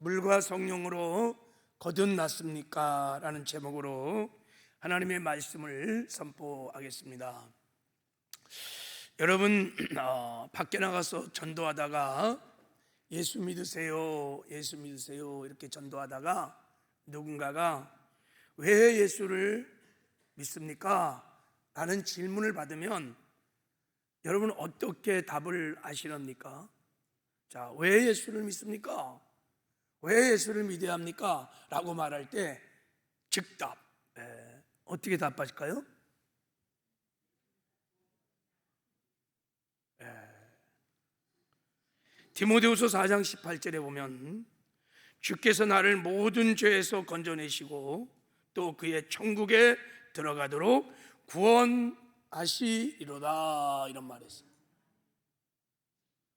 물과 성령으로 거듭났습니까? 라는 제목으로 하나님의 말씀을 선포하겠습니다. 여러분, 밖에 나가서 전도하다가 예수 믿으세요, 예수 믿으세요 이렇게 전도하다가 누군가가 왜 예수를 믿습니까? 라는 질문을 받으면 여러분 어떻게 답을 하시렵니까? 자, 왜 예수를 믿습니까? 왜 예수를 믿어야 합니까? 라고 말할 때 즉답, 어떻게 답하실까요? 디모데후서 4장 18절에 보면 주께서 나를 모든 죄에서 건져내시고 또 그의 천국에 들어가도록 구원하시리로다, 이런 말이었어요.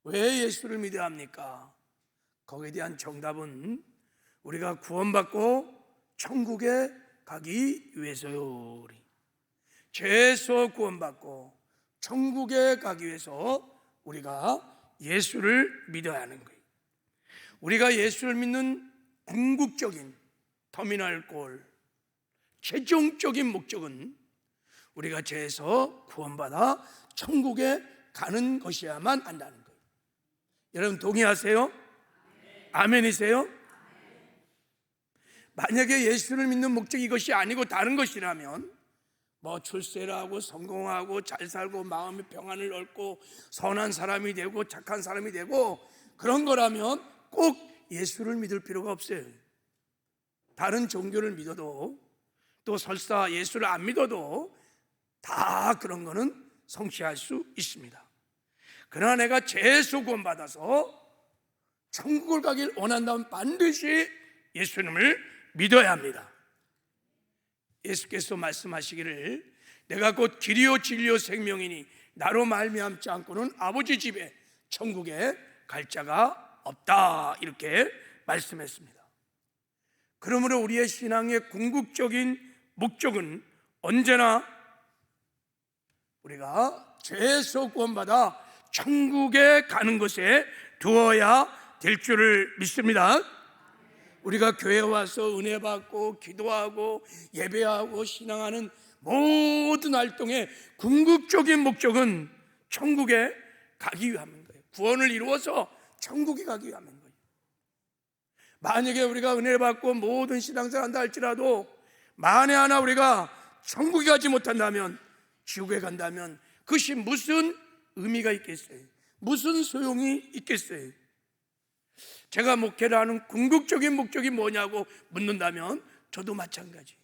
왜 예수를 믿어야 합니까? 거기에 대한 정답은 우리가 구원받고 천국에 가기 위해서요. 죄에서 구원받고 천국에 가기 위해서 우리가 예수를 믿어야 하는 거예요. 우리가 예수를 믿는 궁극적인 터미널골, 최종적인 목적은 우리가 죄에서 구원받아 천국에 가는 것이야만 한다는 거예요. 여러분 동의하세요? 아멘이세요? 만약에 예수를 믿는 목적이 이것이 아니고 다른 것이라면 출세를 하고 성공하고 잘 살고 마음의 평안을 얻고 선한 사람이 되고 착한 사람이 되고 그런 거라면 꼭 예수를 믿을 필요가 없어요. 다른 종교를 믿어도 또 설사 예수를 안 믿어도 다 그런 거는 성취할 수 있습니다. 그러나 내가 죄에서 구원받아서 천국을 가길 원한다면 반드시 예수님을 믿어야 합니다. 예수께서 말씀하시기를 내가 곧 길이요 진리요 생명이니 나로 말미암지 않고는 아버지 집에 천국에 갈 자가 없다, 이렇게 말씀했습니다. 그러므로 우리의 신앙의 궁극적인 목적은 언제나 우리가 죄에서 구원받아 천국에 가는 것에 두어야 될 줄을 믿습니다. 우리가 교회에 와서 은혜 받고 기도하고 예배하고 신앙하는 모든 활동의 궁극적인 목적은 천국에 가기 위함인 거예요. 구원을 이루어서 천국에 가기 위함인 거예요. 만약에 우리가 은혜 받고 모든 신앙생활 한다 할지라도 만에 하나 우리가 천국에 가지 못한다면, 지옥에 간다면 그것이 무슨 의미가 있겠어요? 무슨 소용이 있겠어요? 제가 목회를 하는 궁극적인 목적이 뭐냐고 묻는다면 저도 마찬가지.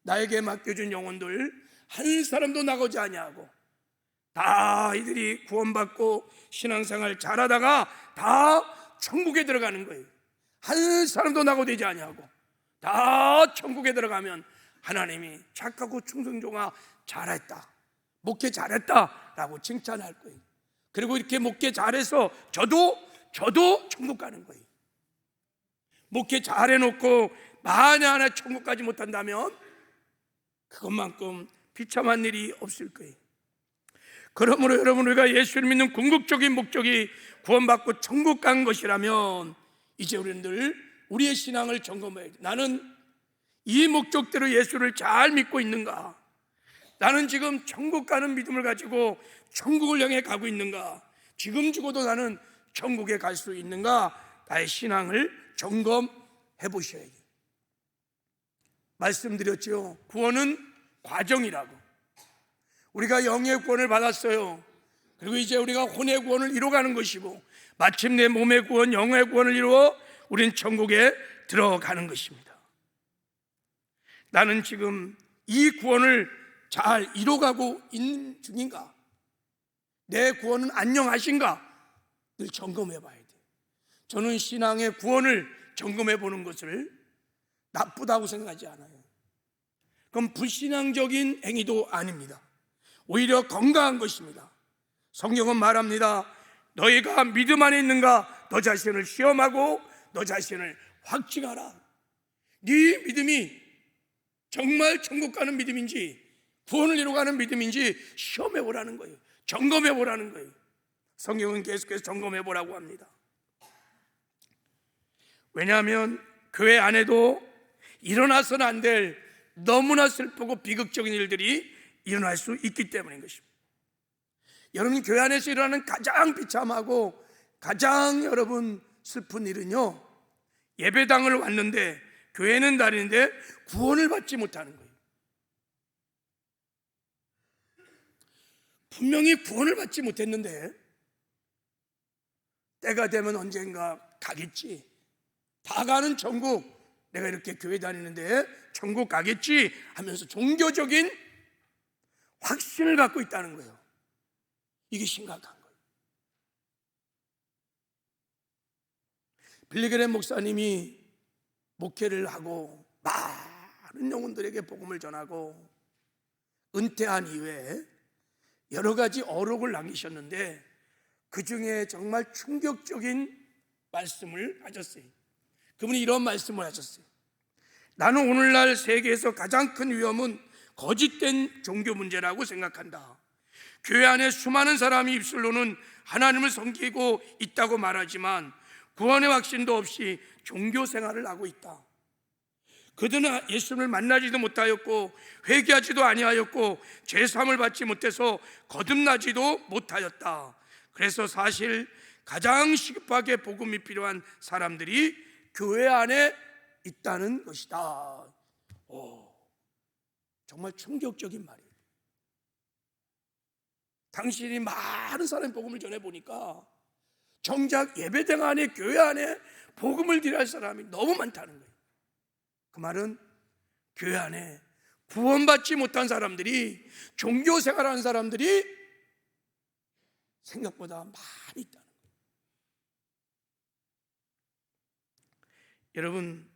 나에게 맡겨준 영혼들 한 사람도 나가지 아니하고 다 이들이 구원받고 신앙생활 잘하다가 다 천국에 들어가는 거예요. 한 사람도 나고되지 아니하고 다 천국에 들어가면 하나님이 착하고 충성종아 잘했다, 목회 잘했다 라고 칭찬할 거예요. 그리고 이렇게 목회 잘해서 저도 천국 가는 거예요. 목회 잘해놓고 만에 하나 천국 가지 못한다면 그것만큼 비참한 일이 없을 거예요. 그러므로 여러분, 우리가 예수를 믿는 궁극적인 목적이 구원받고 천국 간 것이라면 이제 우리는 우리의 신앙을 점검해야 돼요. 나는 이 목적대로 예수를 잘 믿고 있는가? 나는 지금 천국 가는 믿음을 가지고 천국을 향해 가고 있는가? 지금 죽어도 나는 천국에 갈 수 있는가? 나의 신앙을 점검해 보셔야 돼요. 말씀드렸죠. 구원은 과정이라고. 우리가 영의 구원을 받았어요. 그리고 이제 우리가 혼의 구원을 이루어가는 것이고 마침내 몸의 구원, 영의 구원을 이루어 우리는 천국에 들어가는 것입니다. 나는 지금 이 구원을 잘 이루어가고 있는 중인가? 내 구원은 안녕하신가? 늘 점검해 봐야 돼요. 저는 신앙의 구원을 점검해 보는 것을 나쁘다고 생각하지 않아요. 그건 불신앙적인 행위도 아닙니다. 오히려 건강한 것입니다. 성경은 말합니다. 너희가 믿음 안에 있는가? 너 자신을 시험하고 너 자신을 확증하라. 네 믿음이 정말 천국 가는 믿음인지 구원을 이루어가는 믿음인지 시험해 보라는 거예요. 점검해 보라는 거예요. 성경은 계속해서 점검해 보라고 합니다. 왜냐하면 교회 안에도 일어나서는 안 될 너무나 슬프고 비극적인 일들이 일어날 수 있기 때문인 것입니다. 여러분, 교회 안에서 일어나는 가장 비참하고 가장 여러분 슬픈 일은요, 예배당을 왔는데 교회는 다니는데 구원을 받지 못하는 거예요. 분명히 구원을 받지 못했는데 때가 되면 언젠가 가겠지, 다 가는 천국, 내가 이렇게 교회 다니는데 천국 가겠지 하면서 종교적인 확신을 갖고 있다는 거예요. 이게 심각한 거예요. 빌리그램 목사님이 목회를 하고 많은 영혼들에게 복음을 전하고 은퇴한 이후에 여러 가지 어록을 남기셨는데 그 중에 정말 충격적인 말씀을 하셨어요. 그분이 이런 말씀을 하셨어요. 나는 오늘날 세계에서 가장 큰 위험은 거짓된 종교 문제라고 생각한다. 교회 안에 수많은 사람이 입술로는 하나님을 섬기고 있다고 말하지만 구원의 확신도 없이 종교 생활을 하고 있다. 그들은 예수님을 만나지도 못하였고 회개하지도 아니하였고 제사함을 받지 못해서 거듭나지도 못하였다. 그래서 사실 가장 시급하게 복음이 필요한 사람들이 교회 안에 있다는 것이다. 정말 충격적인 말이에요. 당신이 많은 사람이 복음을 전해보니까 정작 예배당 안에 교회 안에 복음을 드려야 할 사람이 너무 많다는 거예요. 그 말은 교회 안에 구원받지 못한 사람들이, 종교 생활하는 사람들이 생각보다 많이 있다는 거예요. 여러분,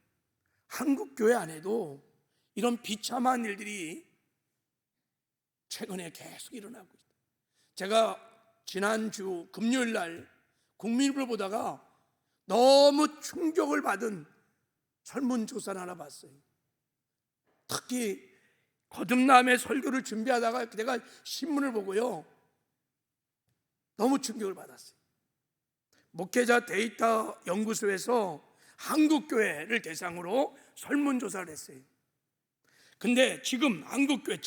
한국 교회 안에도 이런 비참한 일들이 최근에 계속 일어나고 있어요. 제가 지난주 금요일 날 국민일보를 보다가 너무 충격을 받은 설문조사를 하나 봤어요. 특히 거듭남의 설교를 준비하다가 내가 신문을 보고요, 너무 충격을 받았어요. 목회자 데이터 연구소에서 한국교회를 대상으로 설문조사를 했어요. 근데 지금 한국교회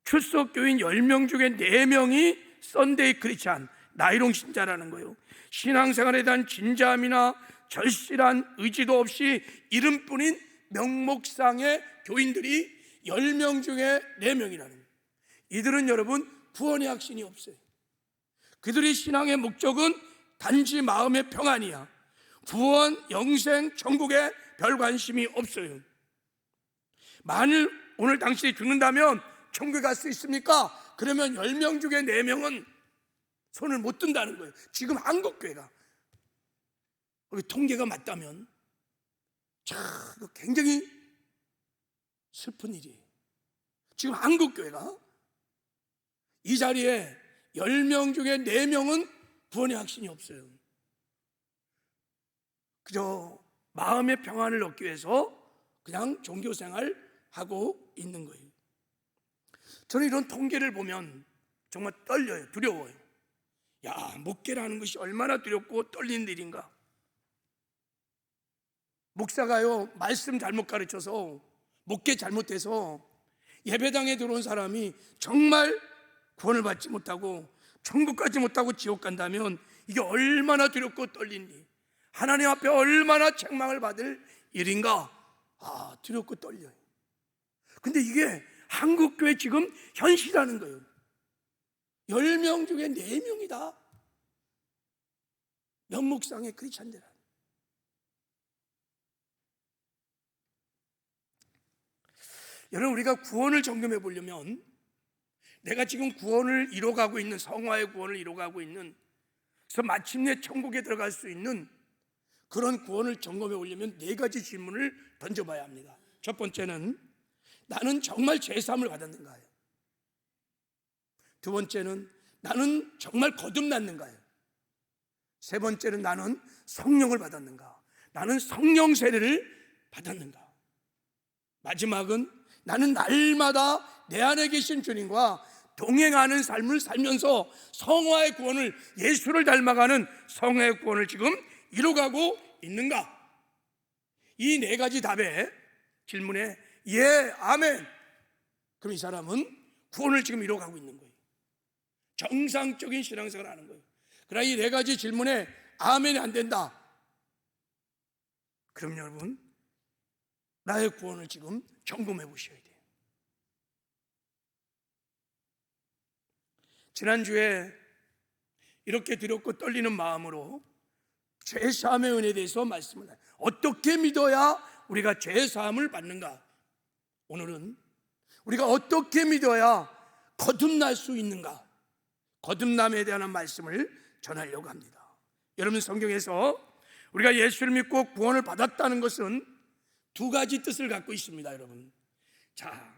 출석교인 10명 중에 4명이 썬데이 크리스찬, 나이롱 신자라는 거예요. 신앙생활에 대한 진지함이나 절실한 의지도 없이 이름뿐인 명목상의 교인들이 10명 중에 4명이라는 거예요. 이들은 여러분 구원의 확신이 없어요. 그들의 신앙의 목적은 단지 마음의 평안이야. 구원, 영생, 천국에 별 관심이 없어요. 만일 오늘 당신이 죽는다면 천국에 갈 수 있습니까? 그러면 10명 중에 4명은 손을 못 든다는 거예요. 지금 한국교회가 통계가 맞다면 이거 굉장히 슬픈 일이에요. 지금 한국교회가 이 자리에 10명 중에 4명은 구원의 확신이 없어요. 그저 마음의 평안을 얻기 위해서 그냥 종교생활 하고 있는 거예요. 저는 이런 통계를 보면 정말 떨려요. 두려워요. 야, 목회라는 것이 얼마나 두렵고 떨리는 일인가. 목사가요, 말씀 잘못 가르쳐서, 목회 잘못해서 예배당에 들어온 사람이 정말 구원을 받지 못하고 천국 가지 못하고 지옥 간다면 이게 얼마나 두렵고 떨리는 일, 하나님 앞에 얼마나 책망을 받을 일인가. 두렵고 떨려요. 근데 이게 한국교회 지금 현실이라는 거예요. 10명 중에 4명이다 명목상의 크리스찬들. 여러분, 우리가 구원을 점검해 보려면 내가 지금 구원을 이뤄가고 있는, 성화의 구원을 이뤄가고 있는, 그래서 마침내 천국에 들어갈 수 있는 그런 구원을 점검해 보려면 4가지 질문을 던져봐야 합니다. 첫 번째는 나는 정말 제사함을 받았는가요? 두 번째는 나는 정말 거듭났는가요? 세 번째는 나는 성령을 받았는가? 나는 성령 세례를 받았는가? 마지막은 나는 날마다 내 안에 계신 주님과 동행하는 삶을 살면서 성화의 구원을, 예수를 닮아가는 성화의 구원을 지금 이뤄가고 있는가? 이 네 가지 답에 질문에 예, 아멘. 그럼 이 사람은 구원을 지금 이뤄가고 있는 거예요. 정상적인 신앙생활을 하는 거예요. 그러나 이 네 가지 질문에 아멘이 안 된다. 그럼 여러분, 나의 구원을 지금 점검해 보셔야 돼요. 지난주에 이렇게 두렵고 떨리는 마음으로 죄사함의 은혜에 대해서 말씀을 해요. 어떻게 믿어야 우리가 죄사함을 받는가? 오늘은 우리가 어떻게 믿어야 거듭날 수 있는가? 거듭남에 대한 말씀을 전하려고 합니다. 여러분, 성경에서 우리가 예수를 믿고 구원을 받았다는 것은 두 가지 뜻을 갖고 있습니다. 여러분, 자,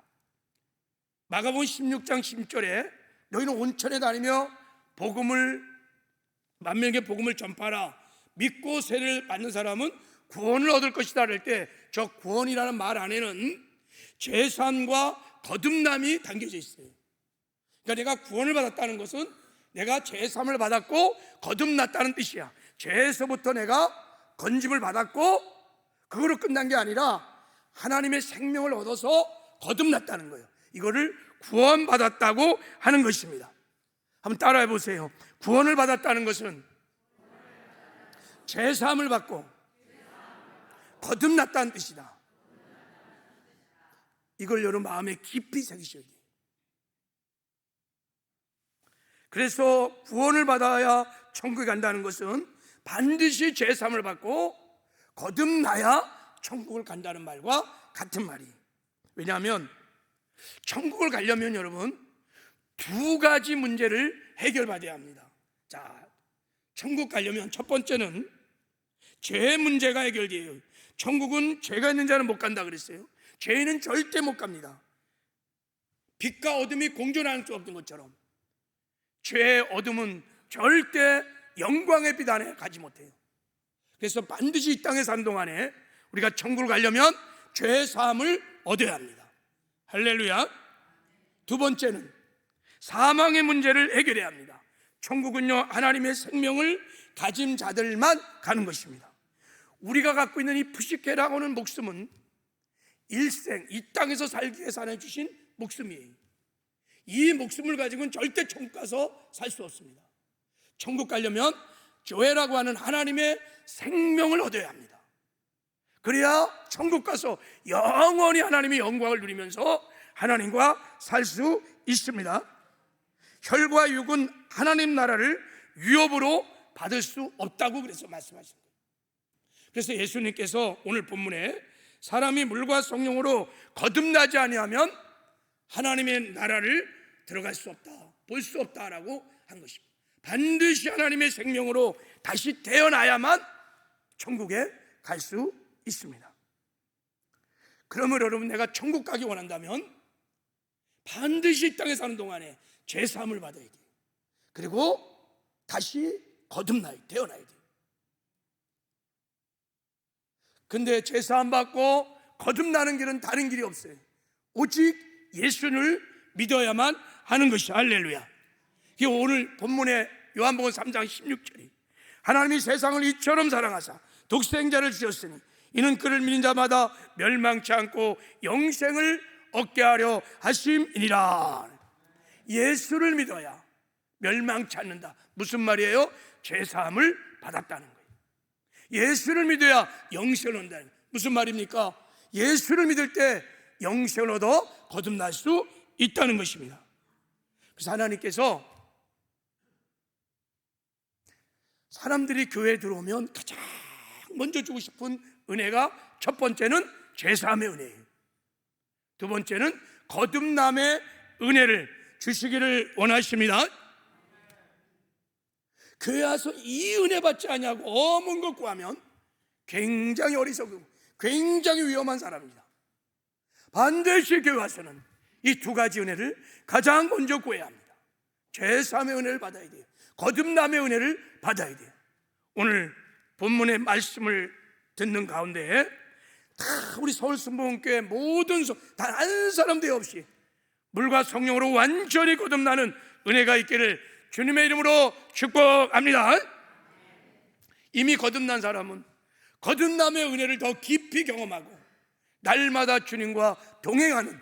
마가복음 16장 10절에 너희는 온천에 다니며 복음을 만민에게 복음을 전파하라. 믿고 세례를 받는 사람은 구원을 얻을 것이다 할 때 저 구원이라는 말 안에는 죄사함과 거듭남이 담겨져 있어요. 그러니까 내가 구원을 받았다는 것은 내가 죄사함을 받았고 거듭났다는 뜻이야. 죄에서부터 내가 건짐을 받았고 그거로 끝난 게 아니라 하나님의 생명을 얻어서 거듭났다는 거예요. 이거를 구원받았다고 하는 것입니다. 한번 따라해 보세요. 구원을 받았다는 것은 죄사함을 받고 거듭났다는 뜻이다. 이걸 여러분 마음에 깊이 새기셔야 돼요. 그래서 구원을 받아야 천국에 간다는 것은 반드시 죄사함을 받고 거듭나야 천국을 간다는 말과 같은 말이에요. 왜냐하면 천국을 가려면 여러분 두 가지 문제를 해결받아야 합니다. 자, 천국 가려면 첫 번째는 죄 문제가 해결돼요. 천국은 죄가 있는 자는 못 간다 그랬어요. 죄인은 절대 못 갑니다. 빛과 어둠이 공존할 수 없는 것처럼 죄의 어둠은 절대 영광의 빛 안에 가지 못해요. 그래서 반드시 이 땅에 사는 동안에 우리가 천국을 가려면 죄 사함을 얻어야 합니다. 할렐루야. 두 번째는 사망의 문제를 해결해야 합니다. 천국은요, 하나님의 생명을 가진 자들만 가는 것입니다. 우리가 갖고 있는 이 푸시케라고 하는 목숨은 일생 이 땅에서 살기 위해서 하나님 주신 목숨이에요. 이 목숨을 가지고는 절대 천국 가서 살 수 없습니다. 천국 가려면 교회라고 하는 하나님의 생명을 얻어야 합니다. 그래야 천국 가서 영원히 하나님의 영광을 누리면서 하나님과 살 수 있습니다. 혈과 육은 하나님 나라를 위협으로 받을 수 없다고 그래서 말씀하신 거예요. 그래서 예수님께서 오늘 본문에 사람이 물과 성령으로 거듭나지 아니하면 하나님의 나라를 들어갈 수 없다, 볼 수 없다라고 한 것입니다. 반드시 하나님의 생명으로 다시 태어나야만 천국에 갈 수 있습니다. 그러면 여러분, 내가 천국 가기 원한다면 반드시 이 땅에 사는 동안에 죄사함을 받아야 돼요. 그리고 다시 거듭나야 돼요. 태어나야 돼요. 근데 죄사함 받고 거듭나는 길은 다른 길이 없어요. 오직 예수를 믿어야만 하는 것이 할렐루야. 오늘 본문의 요한복음 3장 16절이 하나님이 세상을 이처럼 사랑하사 독생자를 주셨으니 이는 그를 믿는 자마다 멸망치 않고 영생을 얻게 하려 하심이니라. 예수를 믿어야 멸망치 않는다. 무슨 말이에요? 죄사함을 받았다는 거예요. 예수를 믿어야 영생을 얻는다. 무슨 말입니까? 예수를 믿을 때 영생을 얻어 거듭날 수 있다는 것입니다. 그래서 하나님께서 사람들이 교회에 들어오면 가장 먼저 주고 싶은 은혜가 첫 번째는 죄사함의 은혜예요. 두 번째는 거듭남의 은혜를 주시기를 원하십니다. 교회 와서 이 은혜 받지 않냐고 어문 것 구하면 굉장히 어리석고 굉장히 위험한 사람입니다. 반드시 교회 와서는 이 두 가지 은혜를 가장 먼저 구해야 합니다. 죄사함의 은혜를 받아야 돼요. 거듭남의 은혜를 받아야 돼요. 오늘 본문의 말씀을 듣는 가운데 다 우리 서울순복음교회 모든 단 한 사람도 없이 물과 성령으로 완전히 거듭나는 은혜가 있기를 주님의 이름으로 축복합니다. 이미 거듭난 사람은 거듭남의 은혜를 더 깊이 경험하고 날마다 주님과 동행하는,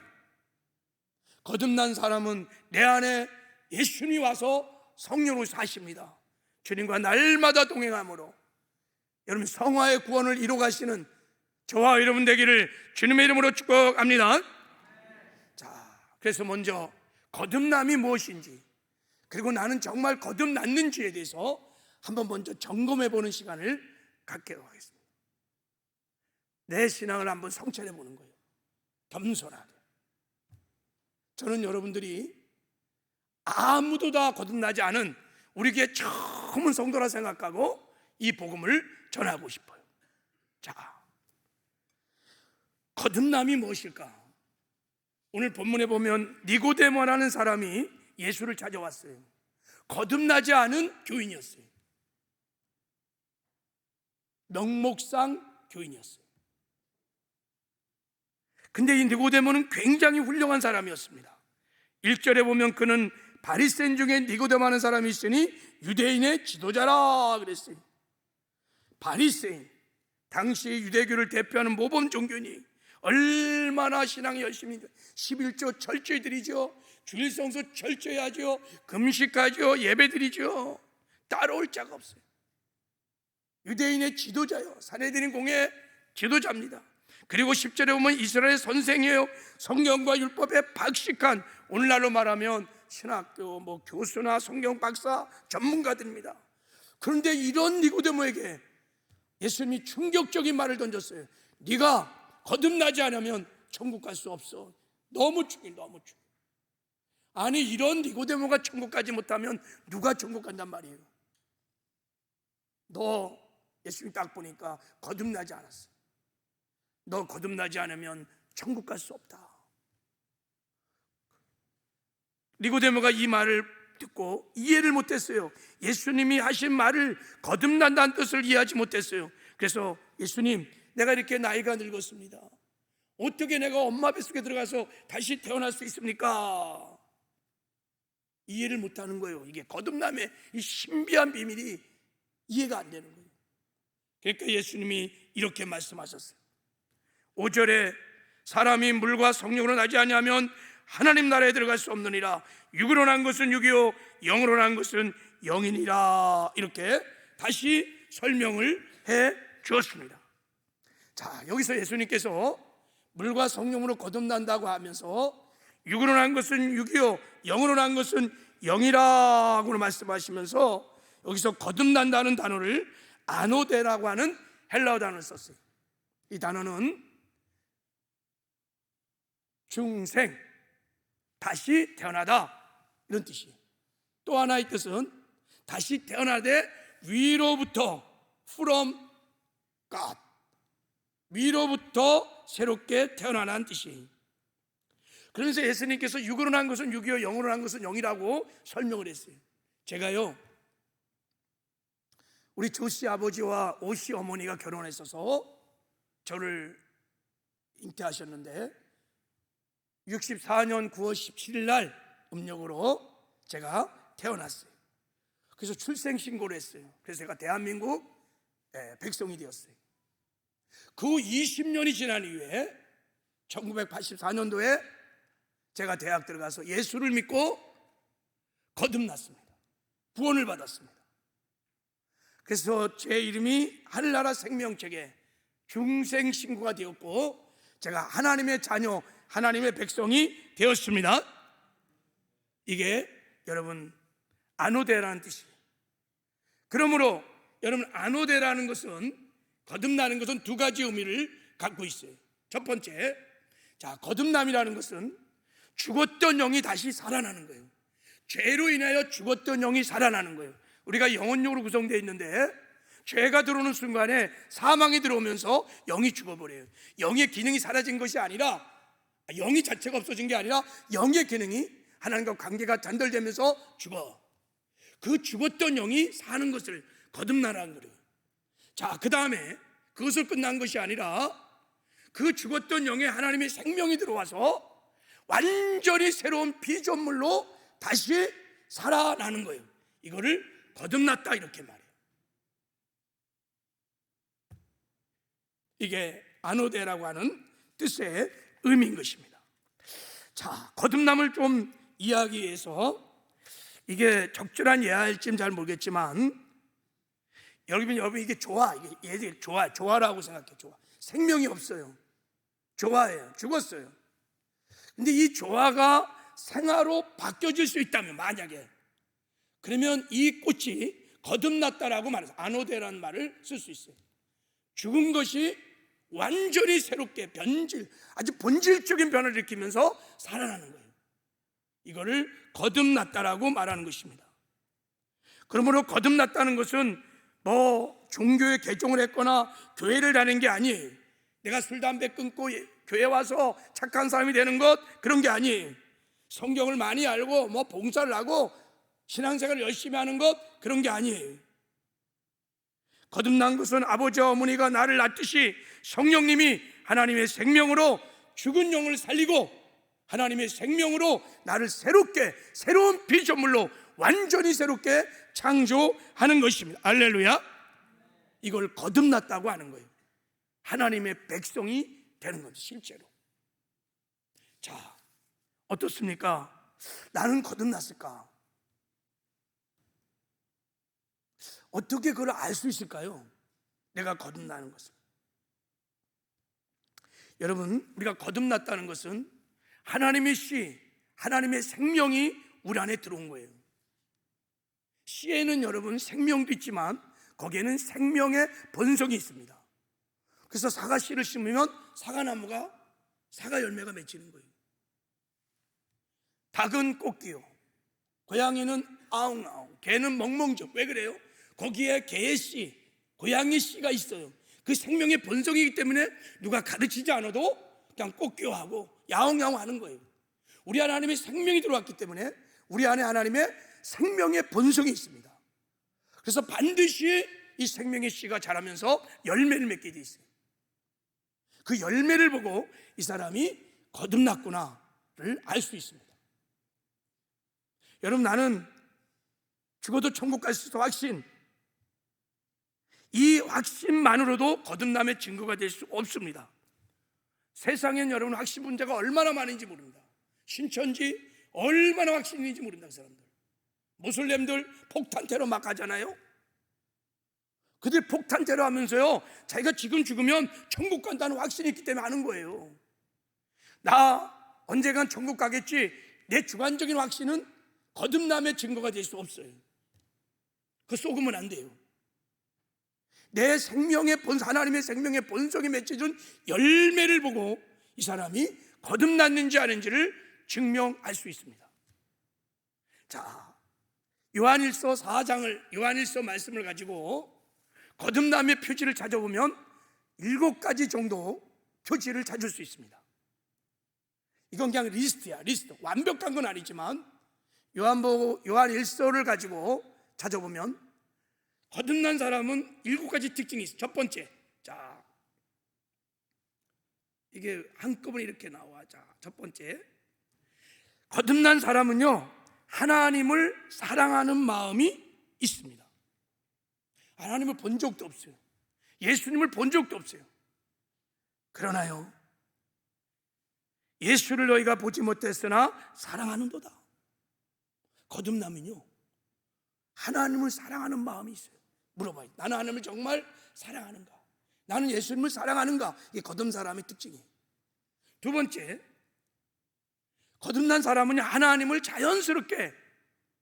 거듭난 사람은 내 안에 예수님이 와서 성령으로 사십니다. 주님과 날마다 동행함으로 여러분 성화의 구원을 이루어 가시는 저와 여러분 되기를 주님의 이름으로 축복합니다. 자, 그래서 먼저 거듭남이 무엇인지, 그리고 나는 정말 거듭났는지에 대해서 한번 먼저 점검해 보는 시간을 갖도록 하겠습니다. 내 신앙을 한번 성찰해 보는 거예요. 겸손하게. 저는 여러분들이 아무도 다 거듭나지 않은 우리 교회 처음 성도라 생각하고 이 복음을 전하고 싶어요. 자, 거듭남이 무엇일까? 오늘 본문에 보면 니고데모라는 사람이 예수를 찾아왔어요. 거듭나지 않은 교인이었어요. 명목상 교인이었어요. 근데 이 니고데모는 굉장히 훌륭한 사람이었습니다. 1절에 보면 그는 바리새인 중에 니고데모라는 사람이 있으니 유대인의 지도자라 그랬어요. 바리새인, 당시 유대교를 대표하는 모범 종교니 얼마나 신앙이 열심히 11조 철저히 드리죠. 주일 성수 철저히 하죠. 금식하죠. 예배 드리죠. 따라올 자가 없어요. 유대인의 지도자요. 산헤드린 공의 지도자입니다. 그리고 10절에 보면 이스라엘 선생이에요. 성경과 율법에 박식한, 오늘날로 말하면 신학교 교수나 성경 박사 전문가들입니다. 그런데 이런 니고데모에게 예수님이 충격적인 말을 던졌어요. 네가 거듭나지 않으면 천국 갈 수 없어. 너무 죽이. 아니, 이런 니고데모가 천국 가지 못하면 누가 천국 간단 말이에요. 너 예수님 딱 보니까 거듭나지 않았어. 너 거듭나지 않으면 천국 갈 수 없다. 니고데모가 이 말을 듣고 이해를 못했어요. 예수님이 하신 말을, 거듭난다는 뜻을 이해하지 못했어요. 그래서 예수님, 내가 이렇게 나이가 늙었습니다. 어떻게 내가 엄마 뱃속에 들어가서 다시 태어날 수 있습니까? 이해를 못하는 거예요. 이게 거듭남의 이 신비한 비밀이 이해가 안 되는 거예요. 그러니까 예수님이 이렇게 말씀하셨어요. 5절에 사람이 물과 성령으로 나지 아니하면 하나님 나라에 들어갈 수 없느니라. 육으로 난 것은 육이요 영으로 난 것은 영이니라. 이렇게 다시 설명을 해 주었습니다. 자, 여기서 예수님께서 물과 성령으로 거듭난다고 하면서 육으로 난 것은 육이요 영으로 난 것은 영이라고 말씀하시면서 여기서 거듭난다는 단어를 아노데라고 하는 헬라어 단어를 썼어요. 이 단어는 중생, 다시 태어나다, 이런 뜻이에요. 또 하나의 뜻은 다시 태어나되 위로부터, from God, 위로부터 새롭게 태어나는 뜻이에요. 그러면서 예수님께서 육으로 난 것은 육이요 영으로 난 것은 영이라고 설명을 했어요. 제가요, 우리 조씨 아버지와 오씨 어머니가 결혼했어서 저를 잉태하셨는데 64년 9월 17일 날 음력으로 제가 태어났어요. 그래서 출생신고를 했어요. 그래서 제가 대한민국 백성이 되었어요. 그 20년이 지난 이후에 1984년도에 제가 대학 들어가서 예수를 믿고 거듭났습니다. 구원을 받았습니다. 그래서 제 이름이 하늘나라 생명책에 중생신고가 되었고 제가 하나님의 자녀, 하나님의 백성이 되었습니다. 이게 여러분 아노데라는 뜻이에요. 그러므로 여러분 아노데라는 것은, 거듭나는 것은 두 가지 의미를 갖고 있어요. 첫 번째, 자, 거듭남이라는 것은 죽었던 영이 다시 살아나는 거예요. 죄로 인하여 죽었던 영이 살아나는 거예요. 우리가 영혼력으로 구성되어 있는데 죄가 들어오는 순간에 사망이 들어오면서 영이 죽어버려요. 영의 기능이 사라진 것이 아니라, 영이 자체가 없어진 게 아니라 영의 기능이 하나님과 관계가 단절되면서 죽어. 그 죽었던 영이 사는 것을 거듭나라는 거예요. 자, 그 다음에 그것을 끝난 것이 아니라 그 죽었던 영에 하나님의 생명이 들어와서 완전히 새로운 피조물로 다시 살아나는 거예요. 이거를 거듭났다 이렇게 말해요. 이게 아노데라고 하는 뜻의 의미인 것입니다. 자, 거듭남을 좀 이야기해서 이게 적절한 예할지는 잘 모르겠지만 여러분 이게 좋아, 이게 좋아라고 생각해. 좋아. 생명이 없어요. 좋아예요. 죽었어요. 근데 이 조화가 생화로 바뀌어질 수 있다면, 만약에, 그러면 이 꽃이 거듭났다라고 말해서 아노데라는 말을 쓸 수 있어요. 죽은 것이 완전히 새롭게 아주 본질적인 변화를 일으키면서 살아나는 거예요. 이거를 거듭났다라고 말하는 것입니다. 그러므로 거듭났다는 것은 종교에 개종을 했거나 교회를 다니는 게 아니에요. 내가 술, 담배 끊고 교회 와서 착한 사람이 되는 것, 그런 게 아니에요. 성경을 많이 알고 봉사를 하고 신앙생활을 열심히 하는 것, 그런 게 아니에요. 거듭난 것은 아버지와 어머니가 나를 낳듯이 성령님이 하나님의 생명으로 죽은 영을 살리고 하나님의 생명으로 나를 새로운 피조물로 완전히 새롭게 창조하는 것입니다. 할렐루야. 이걸 거듭났다고 하는 거예요. 하나님의 백성이 되는 겁니다. 실제로. 자, 어떻습니까? 나는 거듭났을까? 어떻게 그걸 알 수 있을까요? 내가 거듭나는 것을. 여러분, 우리가 거듭났다는 것은 하나님의 씨, 하나님의 생명이 우리 안에 들어온 거예요. 씨에는 여러분 생명도 있지만 거기에는 생명의 본성이 있습니다. 그래서 사과 씨를 심으면 사과나무가 사과 열매가 맺히는 거예요. 닭은 꽃기요, 고양이는 아웅아웅, 개는 멍멍죠. 왜 그래요? 거기에 개의 씨, 고양이 씨가 있어요. 그 생명의 본성이기 때문에 누가 가르치지 않아도 그냥 꽃기요하고 야옹야옹 하는 거예요. 우리 안에 하나님의 생명이 들어왔기 때문에 우리 안에 하나님의 생명의 본성이 있습니다. 그래서 반드시 이 생명의 씨가 자라면서 열매를 맺게 돼 있어요. 그 열매를 보고 이 사람이 거듭났구나를 알 수 있습니다. 여러분, 나는 죽어도 천국 갈 수 있어 확신, 이 확신만으로도 거듭남의 증거가 될 수 없습니다. 세상엔 여러분 확신 분자가 얼마나 많은지 모릅니다. 신천지 얼마나 확신인지 모른다. 그 사람들, 모슬렘들 폭탄 테러 막 하잖아요. 그들 폭탄 테러 하면서요, 자기가 지금 죽으면 천국 간다는 확신이 있기 때문에 하는 거예요. 나 언젠간 천국 가겠지, 내 주관적인 확신은 거듭남의 증거가 될 수 없어요. 그거 속으면 안 돼요. 내 생명의 하나님의 생명의 본성이 맺혀준 열매를 보고 이 사람이 거듭났는지 아닌지를 증명할 수 있습니다. 자, 요한일서 4장을, 요한일서 말씀을 가지고 거듭남의 표지를 찾아보면 7가지 정도 표지를 찾을 수 있습니다. 이건 그냥 리스트야, 리스트. 완벽한 건 아니지만 요한일서를 가지고 찾아보면 거듭난 사람은 7가지 특징이 있어요. 첫 번째, 자, 이게 한꺼번에 이렇게 나와. 자, 첫 번째, 거듭난 사람은요, 하나님을 사랑하는 마음이 있습니다. 하나님을 본 적도 없어요. 예수님을 본 적도 없어요. 그러나요, 예수를 너희가 보지 못했으나 사랑하는도다. 거듭나면요, 하나님을 사랑하는 마음이 있어요. 물어봐요. 나는 하나님을 정말 사랑하는가? 나는 예수님을 사랑하는가? 이게 거듭난 사람의 특징이에요. 두 번째, 거듭난 사람은 하나님을 자연스럽게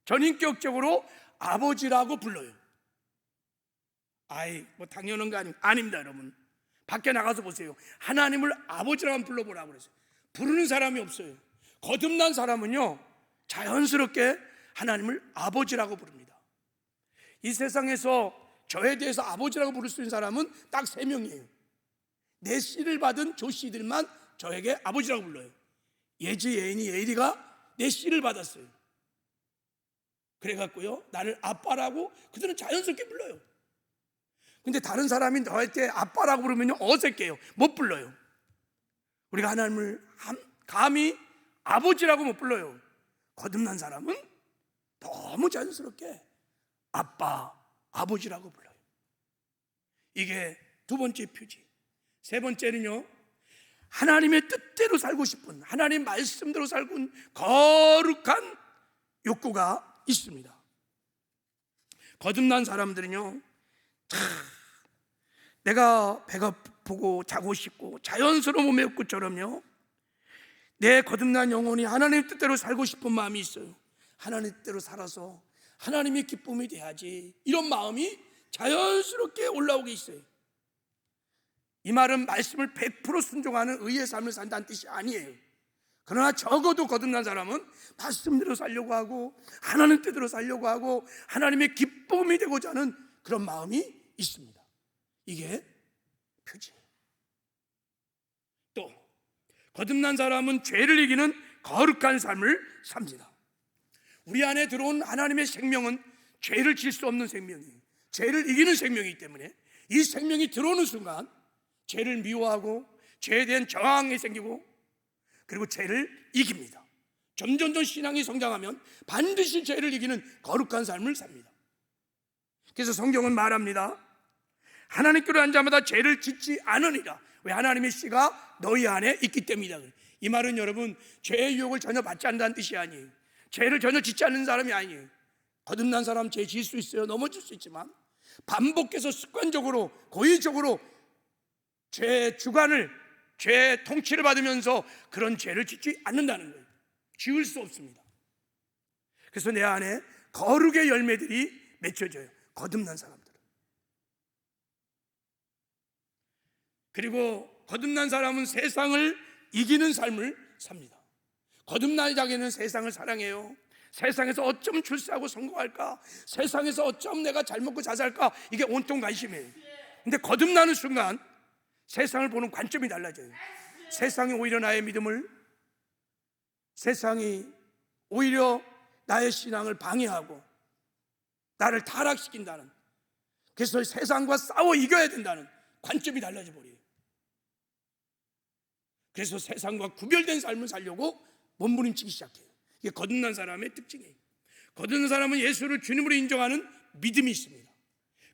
전인격적으로 아버지라고 불러요. 당연한 거 아닙니다, 여러분. 밖에 나가서 보세요. 하나님을 아버지라고 불러보라고 그랬어요. 부르는 사람이 없어요. 거듭난 사람은요, 자연스럽게 하나님을 아버지라고 부릅니다. 이 세상에서 저에 대해서 아버지라고 부를 수 있는 사람은 딱 3명이에요. 내 씨를 받은 조씨들만 저에게 아버지라고 불러요. 예지, 예인이, 예일이가 내 씨를 받았어요. 그래갖고요, 나를 아빠라고 그들은 자연스럽게 불러요. 근데 다른 사람이 너한테 아빠라고 부르면 어색해요. 못 불러요. 우리가 하나님을 감히 아버지라고 못 불러요. 거듭난 사람은 너무 자연스럽게 아빠, 아버지라고 불러요. 이게 두 번째 표지. 세 번째는요, 하나님의 뜻대로 살고 싶은, 하나님 말씀대로 살고 싶은 거룩한 욕구가 있습니다. 거듭난 사람들은요, 내가 배가 고프고 자고 싶고 자연스러운 몸의 욕구처럼요, 내 거듭난 영혼이 하나님 뜻대로 살고 싶은 마음이 있어요. 하나님 뜻대로 살아서 하나님의 기쁨이 돼야지, 이런 마음이 자연스럽게 올라오게 있어요. 이 말은 말씀을 100% 순종하는 의의 삶을 산다는 뜻이 아니에요. 그러나 적어도 거듭난 사람은 말씀대로 살려고 하고 하나님 뜻대로 살려고 하고 하나님의 기쁨이 되고자 하는 그런 마음이 있습니다. 이게 표지예요. 또 거듭난 사람은 죄를 이기는 거룩한 삶을 삽니다. 우리 안에 들어온 하나님의 생명은 죄를 질 수 없는 생명이에요. 죄를 이기는 생명이기 때문에 이 생명이 들어오는 순간 죄를 미워하고 죄에 대한 저항이 생기고 그리고 죄를 이깁니다. 점점 신앙이 성장하면 반드시 죄를 이기는 거룩한 삶을 삽니다. 그래서 성경은 말합니다. 하나님께로 한 자마다 죄를 짓지 않으리라. 왜? 하나님의 씨가 너희 안에 있기 때문이다. 이 말은 여러분, 죄의 유혹을 전혀 받지 않는다는 뜻이 아니에요. 죄를 전혀 짓지 않는 사람이 아니에요. 거듭난 사람 죄 지을 수 있어요. 넘어질 수 있지만 반복해서 습관적으로 고의적으로 죄 주관을, 죄 통치를 받으면서 그런 죄를 짓지 않는다는 거예요. 지을 수 없습니다. 그래서 내 안에 거룩의 열매들이 맺혀져요. 거듭난 사람들은. 그리고 거듭난 사람은 세상을 이기는 삶을 삽니다. 거듭난 자에게는 세상을 사랑해요. 세상에서 어쩜 출세하고 성공할까, 세상에서 어쩜 내가 잘 먹고 잘 살까, 이게 온통 관심이에요. 근데 거듭나는 순간 세상을 보는 관점이 달라져요. 세상이 오히려 나의 믿음을, 세상이 오히려 나의 신앙을 방해하고 나를 타락시킨다는, 그래서 세상과 싸워 이겨야 된다는 관점이 달라져 버려요. 그래서 세상과 구별된 삶을 살려고 몸부림치기 시작해요. 이게 거듭난 사람의 특징이에요. 거듭난 사람은 예수를 주님으로 인정하는 믿음이 있습니다.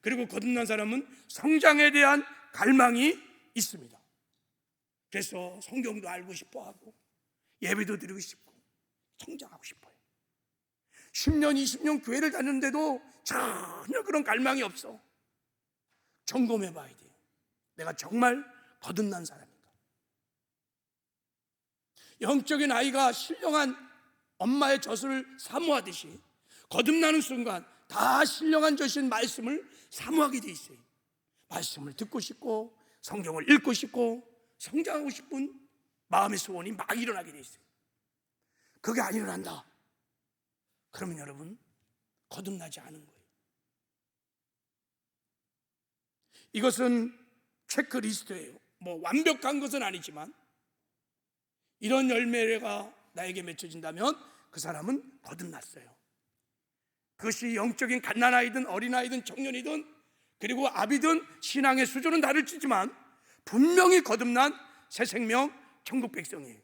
그리고 거듭난 사람은 성장에 대한 갈망이 있습니다. 그래서 성경도 알고 싶어하고 예배도 드리고 싶고 성장하고 싶어요. 10년, 20년 교회를 다녔는데도 전혀 그런 갈망이 없어. 점검해 봐야 돼요. 내가 정말 거듭난 사람인가? 영적인 아이가 신령한 엄마의 젖을 사모하듯이 거듭나는 순간 다 신령한 젖인 말씀을 사모하게 돼 있어요. 말씀을 듣고 싶고 성경을 읽고 싶고 성장하고 싶은 마음의 소원이 막 일어나게 돼 있어요. 그게 안 일어난다 그러면 여러분 거듭나지 않은 거예요. 이것은 체크리스트예요. 뭐 완벽한 것은 아니지만 이런 열매가 나에게 맺혀진다면 그 사람은 거듭났어요. 그것이 영적인 갓난아이든 어린아이든 청년이든 그리고 아비든 신앙의 수준은 다를지만 분명히 거듭난 새 생명 천국 백성이에요.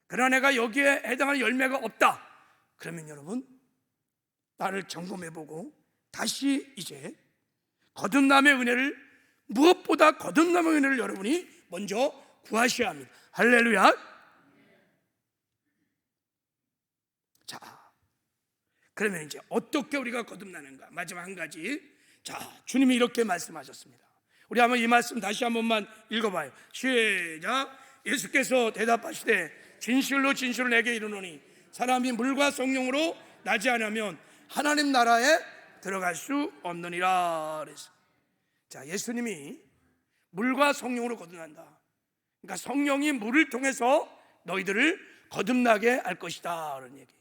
그러나 내가 여기에 해당하는 열매가 없다 그러면 여러분 나를 점검해보고 다시 이제 거듭남의 은혜를, 무엇보다 거듭남의 은혜를 여러분이 먼저 구하셔야 합니다. 할렐루야. 자, 그러면 이제 어떻게 우리가 거듭나는가? 마지막 한 가지. 자, 주님이 이렇게 말씀하셨습니다. 우리 한번 이 말씀 다시 한 번만 읽어봐요. 시작. 예수께서 대답하시되 진실로 진실로 내게 이르노니 사람이 물과 성령으로 나지 않으면 하나님 나라에 들어갈 수 없느니라 그랬어요. 자, 예수님이 물과 성령으로 거듭난다. 그러니까 성령이 물을 통해서 너희들을 거듭나게 할 것이다 그런 얘기.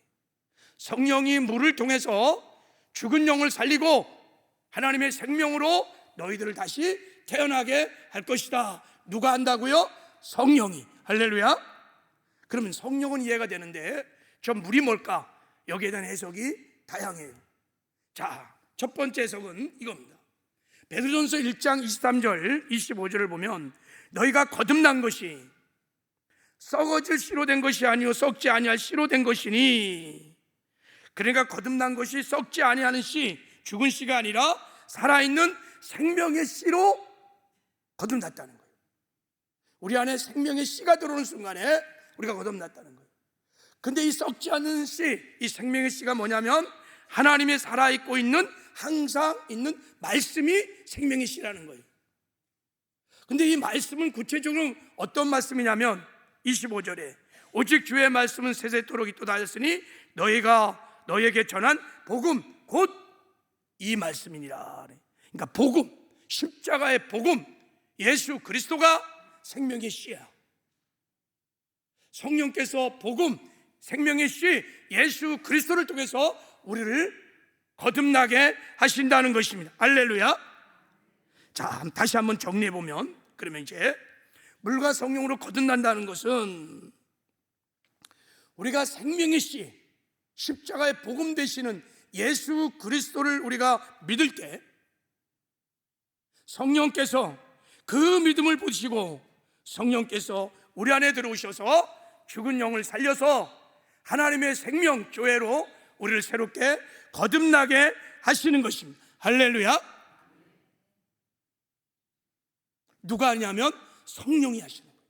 성령이 물을 통해서 죽은 영을 살리고 하나님의 생명으로 너희들을 다시 태어나게 할 것이다. 누가 한다고요? 성령이. 할렐루야. 그러면 성령은 이해가 되는데 저 물이 뭘까? 여기에 대한 해석이 다양해요. 자, 첫 번째 해석은 이겁니다. 베드로전서 1장 23절 25절을 보면 너희가 거듭난 것이 썩어질 씨로 된 것이 아니요 썩지 아니할 씨로 된 것이니, 그러니까 거듭난 것이 썩지 아니하는 씨, 죽은 씨가 아니라 살아있는 생명의 씨로 거듭났다는 거예요. 우리 안에 생명의 씨가 들어오는 순간에 우리가 거듭났다는 거예요. 근데 이 썩지 않는 씨, 이 생명의 씨가 뭐냐면 하나님의 살아있고 있는, 항상 있는 말씀이 생명의 씨라는 거예요. 근데 이 말씀은 구체적으로 어떤 말씀이냐면 25절에 오직 주의 말씀은 세세토록 있도다 하였으니 너희가 너희에게 전한 복음 곧 이 말씀이니라. 그러니까 복음, 십자가의 복음, 예수 그리스도가 생명의 씨야. 성령께서 복음, 생명의 씨, 예수 그리스도를 통해서 우리를 거듭나게 하신다는 것입니다. 할렐루야. 자, 다시 한번 정리해 보면, 그러면 이제 물과 성령으로 거듭난다는 것은 우리가 생명의 씨, 십자가의 복음 되시는 예수 그리스도를 우리가 믿을 때 성령께서 그 믿음을 보시고 성령께서 우리 안에 들어오셔서 죽은 영을 살려서 하나님의 생명 교회로 우리를 새롭게 거듭나게 하시는 것입니다. 할렐루야. 누가 하냐면 성령이 하시는 거예요.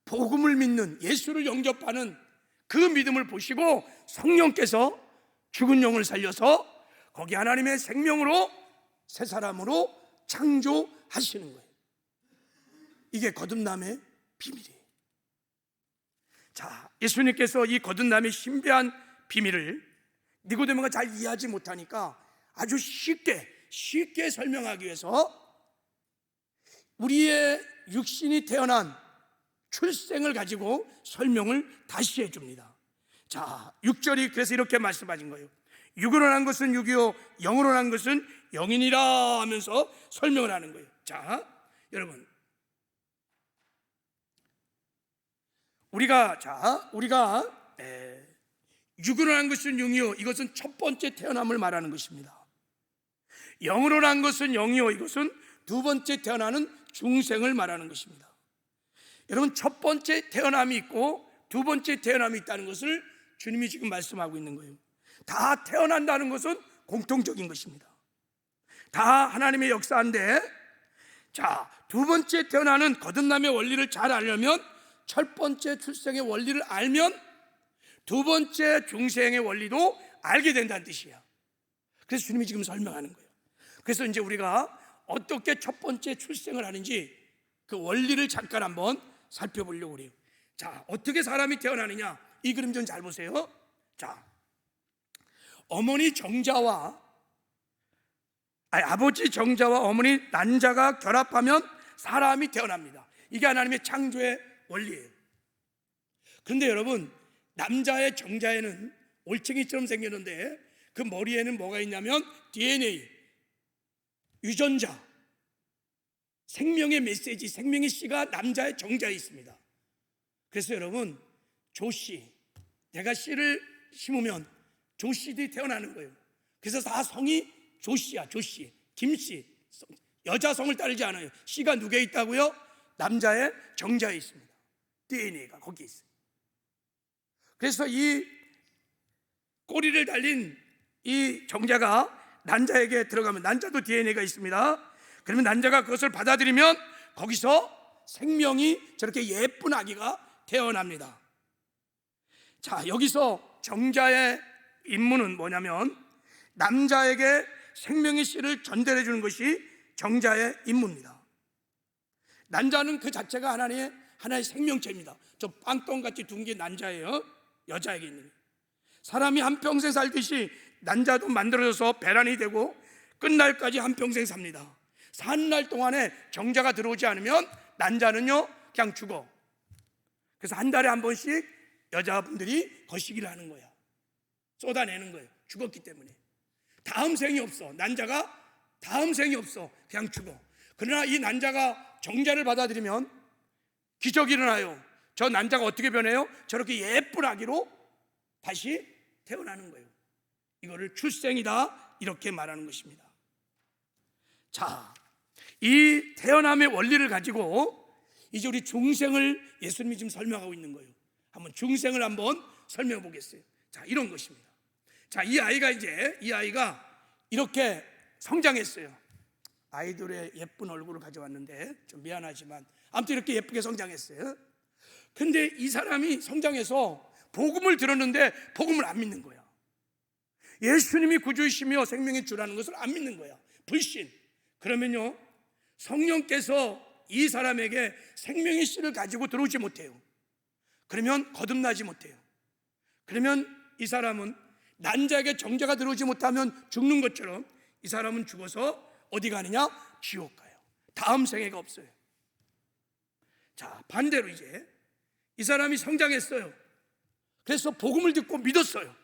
복음을 믿는, 예수를 영접하는 그 믿음을 보시고 성령께서 죽은 영을 살려서 거기 하나님의 생명으로 새 사람으로 창조하시는 거예요. 이게 거듭남의 비밀이에요. 자, 예수님께서 이 거듭남의 신비한 비밀을 니고데모가 잘 이해하지 못하니까 아주 쉽게 설명하기 위해서 우리의 육신이 태어난 출생을 가지고 설명을 다시 해줍니다. 자, 6절이 그래서 이렇게 말씀하신 거예요. 육으로 난 것은 육이요 영으로 난 것은 영이니라 하면서 설명을 하는 거예요. 자, 여러분, 우리가 육으로 난 것은 영이요, 이것은 첫 번째 태어남을 말하는 것입니다. 영으로 난 것은 영이요, 이것은 두 번째 태어나는 중생을 말하는 것입니다. 여러분, 첫 번째 태어남이 있고 두 번째 태어남이 있다는 것을 주님이 지금 말씀하고 있는 거예요. 다 태어난다는 것은 공통적인 것입니다. 다 하나님의 역사인데, 자, 두 번째 태어나는 거듭남의 원리를 잘 알려면, 첫 번째 출생의 원리를 알면 두 번째 중생의 원리도 알게 된다는 뜻이야. 그래서 주님이 지금 설명하는 거예요. 그래서 이제 우리가 어떻게 첫 번째 출생을 하는지 그 원리를 잠깐 한번 살펴보려고 그래요. 자, 어떻게 사람이 태어나느냐, 이 그림 좀 잘 보세요. 자, 아버지 정자와 어머니 난자가 결합하면 사람이 태어납니다. 이게 하나님의 창조의 원리예요. 그런데 여러분, 남자의 정자에는 올챙이처럼 생겼는데 그 머리에는 뭐가 있냐면 DNA, 유전자, 생명의 메시지, 생명의 씨가 남자의 정자에 있습니다. 그래서 여러분, 조씨, 내가 씨를 심으면 조씨들이 태어나는 거예요. 그래서 다 성이 조씨야. 조씨, 김씨, 여자 성을 따르지 않아요. 씨가 누구에 있다고요? 남자의 정자에 있습니다. DNA가 거기에 있어요. 그래서 이 꼬리를 달린 이 정자가 난자에게 들어가면, 난자도 DNA가 있습니다. 그러면 난자가 그것을 받아들이면 거기서 생명이, 저렇게 예쁜 아기가 태어납니다. 자, 여기서 정자의 임무는 뭐냐면 남자에게 생명의 씨를 전달해 주는 것이 정자의 임무입니다. 난자는 그 자체가 하나의 생명체입니다. 저 빵똥같이 둔 게 난자예요. 여자에게 있는 거예요. 사람이 한평생 살듯이 난자도 만들어져서 배란이 되고 끝날까지 한평생 삽니다. 사는 날 동안에 정자가 들어오지 않으면 난자는요 그냥 죽어. 그래서 한 달에 한 번씩 여자분들이 거시기를 하는 거야. 쏟아내는 거예요. 죽었기 때문에. 다음 생이 없어. 난자가 다음 생이 없어. 그냥 죽어. 그러나 이 난자가 정자를 받아들이면 기적이 일어나요. 저 난자가 어떻게 변해요? 저렇게 예쁜 아기로 다시 태어나는 거예요. 이거를 출생이다, 이렇게 말하는 것입니다. 자, 이 태어남의 원리를 가지고 이제 우리 중생을 예수님이 지금 설명하고 있는 거예요. 한번 중생을 한번 설명해 보겠어요. 자, 이런 것입니다. 자, 이 아이가 이렇게 성장했어요. 아이돌의 예쁜 얼굴을 가져왔는데 좀 미안하지만 아무튼 이렇게 예쁘게 성장했어요. 근데 이 사람이 성장해서 복음을 들었는데 복음을 안 믿는 거야. 예수님이 구주이시며 생명의 주라는 것을 안 믿는 거야. 불신. 그러면요, 성령께서 이 사람에게 생명의 씨를 가지고 들어오지 못해요. 그러면 거듭나지 못해요. 그러면 이 사람은 난자에게 정죄가 들어오지 못하면 죽는 것처럼 이 사람은 죽어서 어디 가느냐? 지옥 가요. 다음 생애가 없어요. 자, 반대로 이제 이 사람이 성장했어요. 그래서 복음을 듣고 믿었어요.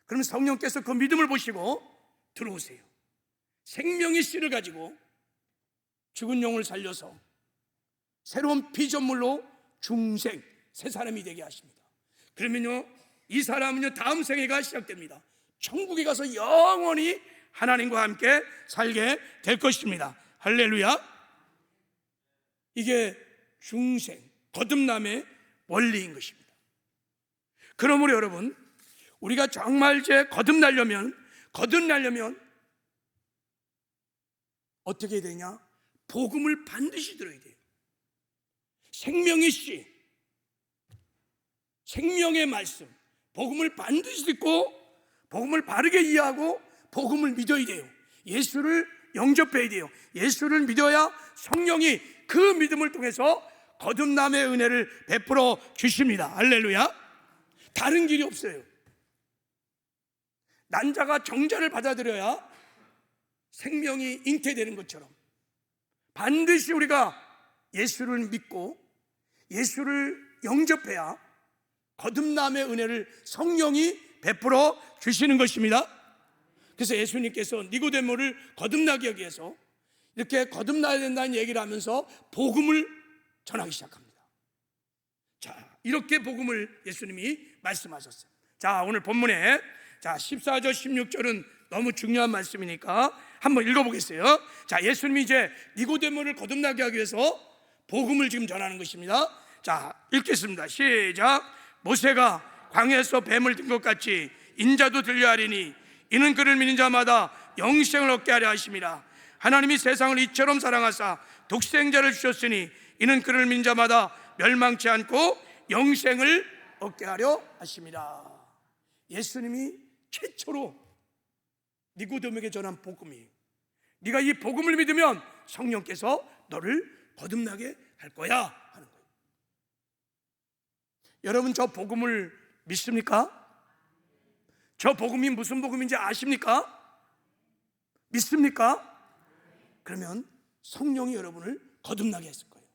그러면 성령께서 그 믿음을 보시고 들어오세요. 생명의 씨를 가지고 죽은 영을 살려서 새로운 피조물로 중생, 새 사람이 되게 하십니다. 그러면요, 이 사람은요, 다음 생애가 시작됩니다. 천국에 가서 영원히 하나님과 함께 살게 될 것입니다. 할렐루야. 이게 중생, 거듭남의 원리인 것입니다. 그러므로 여러분, 우리가 정말 이제 거듭나려면 어떻게 해야 되냐? 복음을 반드시 들어야 돼요. 생명의 씨, 생명의 말씀, 복음을 반드시 듣고 복음을 바르게 이해하고 복음을 믿어야 돼요. 예수를 영접해야 돼요. 예수를 믿어야 성령이 그 믿음을 통해서 거듭남의 은혜를 베풀어 주십니다. 할렐루야. 다른 길이 없어요. 난자가 정죄를 받아들여야 생명이 잉태되는 것처럼 반드시 우리가 예수를 믿고 예수를 영접해야 거듭남의 은혜를 성령이 베풀어 주시는 것입니다. 그래서 예수님께서 니고데모를 거듭나게 하기 위해서 이렇게 거듭나야 된다는 얘기를 하면서 복음을 전하기 시작합니다. 자, 이렇게 복음을 예수님이 말씀하셨어요. 자, 오늘 본문에 14절 16절은 너무 중요한 말씀이니까 한번 읽어보겠어요. 자, 예수님이 이제 니고데모를 거듭나게 하기 위해서 복음을 지금 전하는 것입니다. 자, 읽겠습니다. 시작. 모세가 광야에서 뱀을 든 것 같이 인자도 들려 하리니 이는 그를 믿는 자마다 영생을 얻게 하려 하심이라. 하나님이 세상을 이처럼 사랑하사 독생자를 주셨으니 이는 그를 믿는 자마다 멸망치 않고 영생을 얻게 하려 하심이라. 예수님이 최초로 니고데모에게 전한 복음이에요. 네가 이 복음을 믿으면 성령께서 너를 거듭나게 할 거야 하는 거예요. 여러분, 저 복음을 믿습니까? 저 복음이 무슨 복음인지 아십니까? 믿습니까? 그러면 성령이 여러분을 거듭나게 했을 거예요.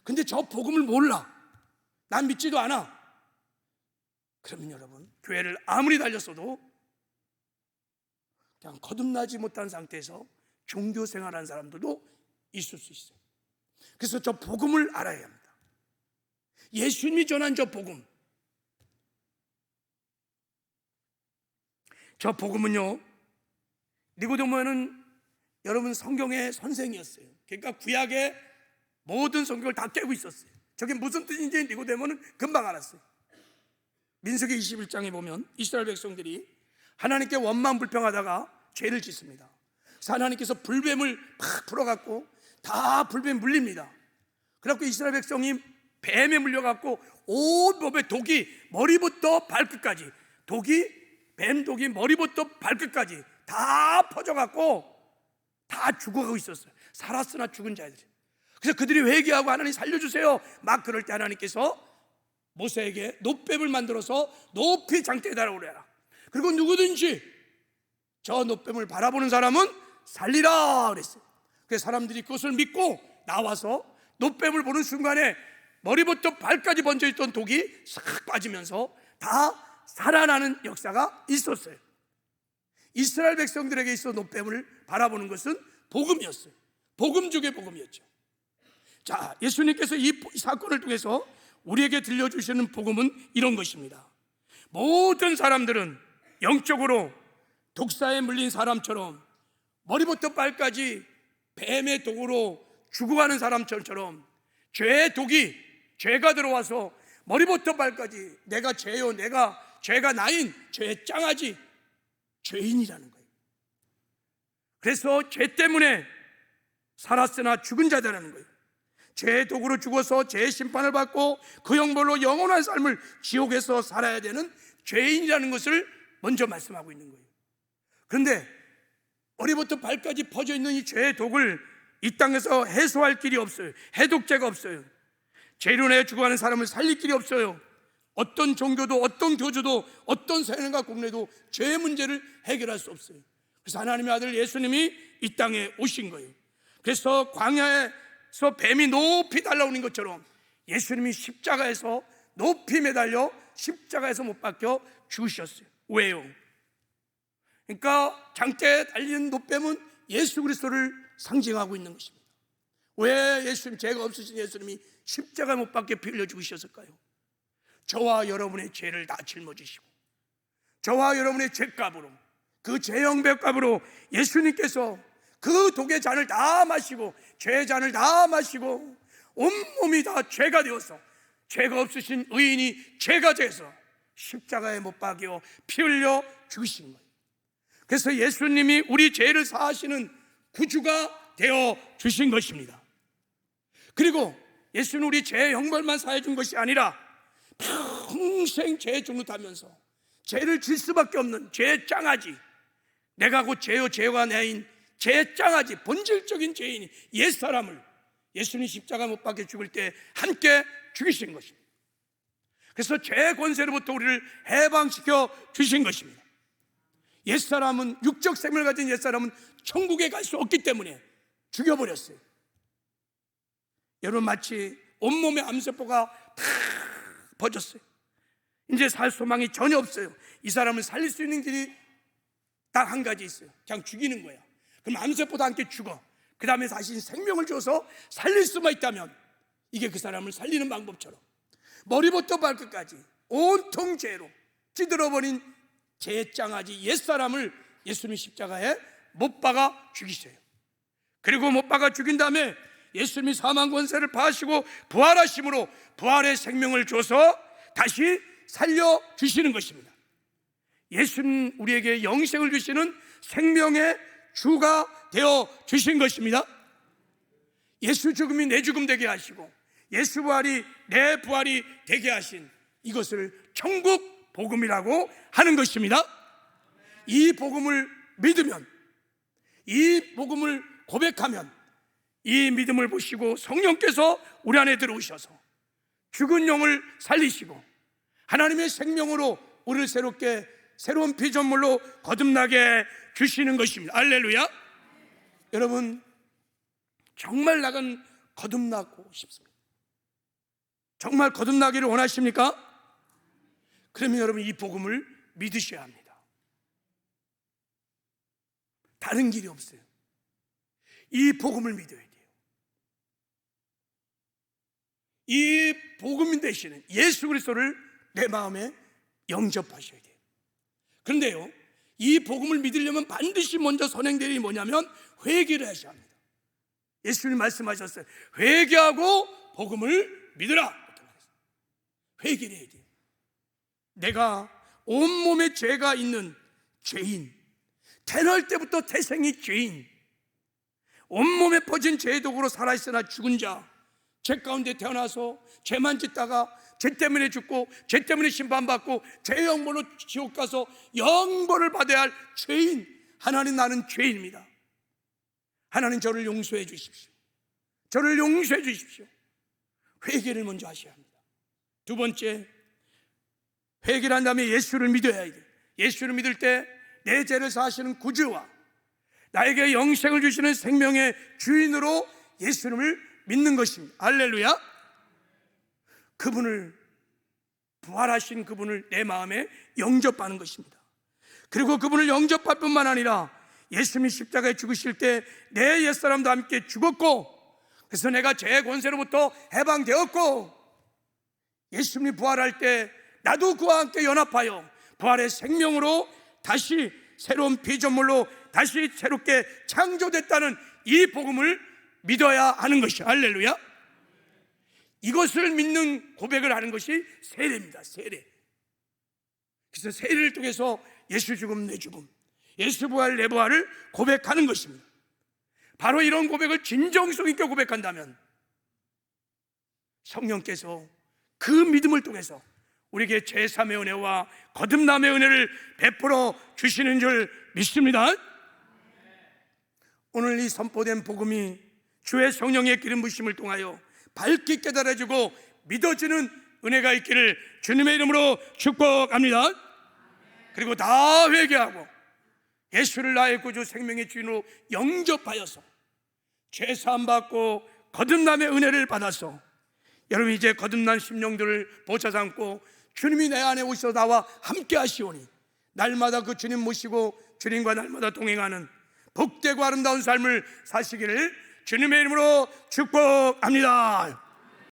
근데 저 복음을 몰라, 난 믿지도 않아, 그러면 여러분, 교회를 아무리 다녔어도 그냥 거듭나지 못한 상태에서 종교 생활하는 사람들도 있을 수 있어요. 그래서 저 복음을 알아야 합니다. 예수님이 전한 저 복음, 저 복음은요, 니고데모는 여러분 성경의 선생이었어요. 그러니까 구약의 모든 성경을 다 깨고 있었어요. 저게 무슨 뜻인지 니고데모는 금방 알았어요. 민수기 21장에 보면 이스라엘 백성들이 하나님께 원망 불평하다가 죄를 짓습니다. 그래서 하나님께서 불뱀을 팍 풀어갖고 다 불뱀 물립니다. 그래갖고 이스라엘 백성이 뱀에 물려갖고 온 몸에 독이 머리부터 발끝까지, 뱀 독이 머리부터 발끝까지 다 퍼져갖고 다 죽어가고 있었어요. 살았으나 죽은 자들이. 그래서 그들이 회개하고 하나님 살려주세요 막 그럴 때 하나님께서 모세에게 놋뱀을 만들어서 높이 장대에 달아오래라. 그리고 누구든지 저 놋뱀을 바라보는 사람은 살리라 그랬어요. 그래서 사람들이 그것을 믿고 나와서 놋뱀을 보는 순간에 머리부터 발까지 번져있던 독이 싹 빠지면서 다 살아나는 역사가 있었어요. 이스라엘 백성들에게 있어 놋뱀을 바라보는 것은 복음이었어요. 복음 중의 복음이었죠. 자, 예수님께서 이 사건을 통해서 우리에게 들려주시는 복음은 이런 것입니다. 모든 사람들은 영적으로 독사에 물린 사람처럼 머리부터 발까지 뱀의 독으로 죽어가는 사람처럼 죄의 독이, 죄가 들어와서 머리부터 발까지 내가 죄요, 내가 죄가 나인 죄의 짱아지, 죄인이라는 거예요. 그래서 죄 때문에 살았으나 죽은 자들이라는 거예요. 죄의 도구로 죽어서 죄의 심판을 받고 그 형벌로 영원한 삶을 지옥에서 살아야 되는 죄인이라는 것을 먼저 말씀하고 있는 거예요. 그런데 머리부터 발까지 퍼져 있는 이 죄의 독을 이 땅에서 해소할 길이 없어요. 해독제가 없어요. 죄로 인해 죽어가는 사람을 살릴 길이 없어요. 어떤 종교도 어떤 교주도 어떤 세력과 국내도 죄의 문제를 해결할 수 없어요. 그래서 하나님의 아들 예수님이 이 땅에 오신 거예요. 그래서 광야에서 뱀이 높이 달라오는 것처럼 예수님이 십자가에서 높이 매달려 십자가에서 못 박혀 죽으셨어요. 왜요? 그러니까 장대에 달린 노뱀은 예수 그리스도를 상징하고 있는 것입니다. 왜 예수님, 죄가 없으신 예수님이 십자가에 못 박혀 피 흘려 죽으셨을까요? 저와 여러분의 죄를 다 짊어지시고 저와 여러분의 죄값으로, 그 죄형배값으로 예수님께서 그 독의 잔을 다 마시고 죄의 잔을 다 마시고 온몸이 다 죄가 되어서 죄가 없으신 의인이 죄가 돼서 십자가에 못 박여 피 흘려 죽으신 거예요. 그래서 예수님이 우리 죄를 사하시는 구주가 되어 주신 것입니다. 그리고 예수는 우리 죄의 형벌만 사해 준 것이 아니라 평생 죄의 종노하면서 죄를 질 수밖에 없는 죄의 짱아지, 내가 곧 죄요 죄가 내인 죄의 짱아지, 본질적인 죄인이 옛사람을 예수님 십자가 못 박혀 죽을 때 함께 죽이신 것입니다. 그래서 죄의 권세로부터 우리를 해방시켜 주신 것입니다. 옛사람은, 육적 생명을 가진 옛사람은 천국에 갈 수 없기 때문에 죽여버렸어요. 여러분, 마치 온몸에 암세포가 다 퍼졌어요. 이제 살 소망이 전혀 없어요. 이 사람을 살릴 수 있는 길이 딱 한 가지 있어요. 그냥 죽이는 거야. 그럼 암세포도 함께 죽어. 그 다음에 다시 생명을 줘서 살릴 수만 있다면, 이게 그 사람을 살리는 방법처럼 머리부터 발끝까지 온통 죄로 찌들어버린 죄짱아지 옛사람을 예수님 십자가에 못 박아 죽이세요. 그리고 못 박아 죽인 다음에 예수님이 사망 권세를 파하시고 부활하심으로 부활의 생명을 줘서 다시 살려주시는 것입니다. 예수는 우리에게 영생을 주시는 생명의 주가 되어 주신 것입니다. 예수 죽음이 내 죽음 되게 하시고 예수 부활이 내 부활이 되게 하신 이것을 천국 복음이라고 하는 것입니다. 이 복음을 믿으면, 이 복음을 고백하면, 이 믿음을 보시고 성령께서 우리 안에 들어오셔서 죽은 영을 살리시고 하나님의 생명으로 우리를 새로운 피조물로 거듭나게 주시는 것입니다. 할렐루야. 여러분, 정말 나는 거듭나고 싶습니다. 정말 거듭나기를 원하십니까? 그러면 여러분, 이 복음을 믿으셔야 합니다. 다른 길이 없어요. 이 복음을 믿어야 돼요. 이 복음 되시는 예수 그리스도를 내 마음에 영접하셔야 돼요. 그런데요, 이 복음을 믿으려면 반드시 먼저 선행될 일이 뭐냐면 회개를 하셔야 합니다. 예수님이 말씀하셨어요. 회개하고 복음을 믿으라. 회개를 해야 돼요. 내가 온몸에 죄가 있는 죄인, 태어날 때부터 태생이 죄인, 온몸에 퍼진 죄의 독으로 살아있으나 죽은 자, 죄 가운데 태어나서 죄만 짓다가 죄 때문에 죽고 죄 때문에 심판받고 죄의 형벌로 지옥 가서 영벌을 받아야 할 죄인, 하나님, 나는 죄인입니다. 하나님, 저를 용서해 주십시오. 저를 용서해 주십시오. 회개를 먼저 하셔야 합니다. 두 번째, 회개를 한 다음에 예수를 믿어야 해요. 예수를 믿을 때 내 죄를 사하시는 구주와 나에게 영생을 주시는 생명의 주인으로 예수님을 믿는 것입니다. 할렐루야. 그분을, 부활하신 그분을 내 마음에 영접하는 것입니다. 그리고 그분을 영접할 뿐만 아니라 예수님이 십자가에 죽으실 때 내 옛사람도 함께 죽었고, 그래서 내가 죄의 권세로부터 해방되었고, 예수님이 부활할 때 나도 그와 함께 연합하여 부활의 생명으로 다시 새로운 피조물로 다시 새롭게 창조됐다는 이 복음을 믿어야 하는 것이, 할렐루야. 이것을 믿는 고백을 하는 것이 세례입니다. 세례. 그래서 세례를 통해서 예수 죽음 내 죽음, 예수 부활 내 부활을 고백하는 것입니다. 바로 이런 고백을 진정성 있게 고백한다면 성령께서 그 믿음을 통해서 우리에게 제3의 은혜와 거듭남의 은혜를 베풀어 주시는 줄 믿습니다. 오늘 이 선포된 복음이 주의 성령의 기름 부심을 통하여 밝게 깨달아지고 믿어지는 은혜가 있기를 주님의 이름으로 축복합니다. 그리고 다 회개하고 예수를 나의 구주 생명의 주인으로 영접하여서 죄사함 받고 거듭남의 은혜를 받아서 여러분 이제 거듭난 심령들을 보좌 삼고 주님이 내 안에 오셔서 나와 함께 하시오니 날마다 그 주님 모시고 주님과 날마다 동행하는 복되고 아름다운 삶을 사시기를 주님의 이름으로 축복합니다.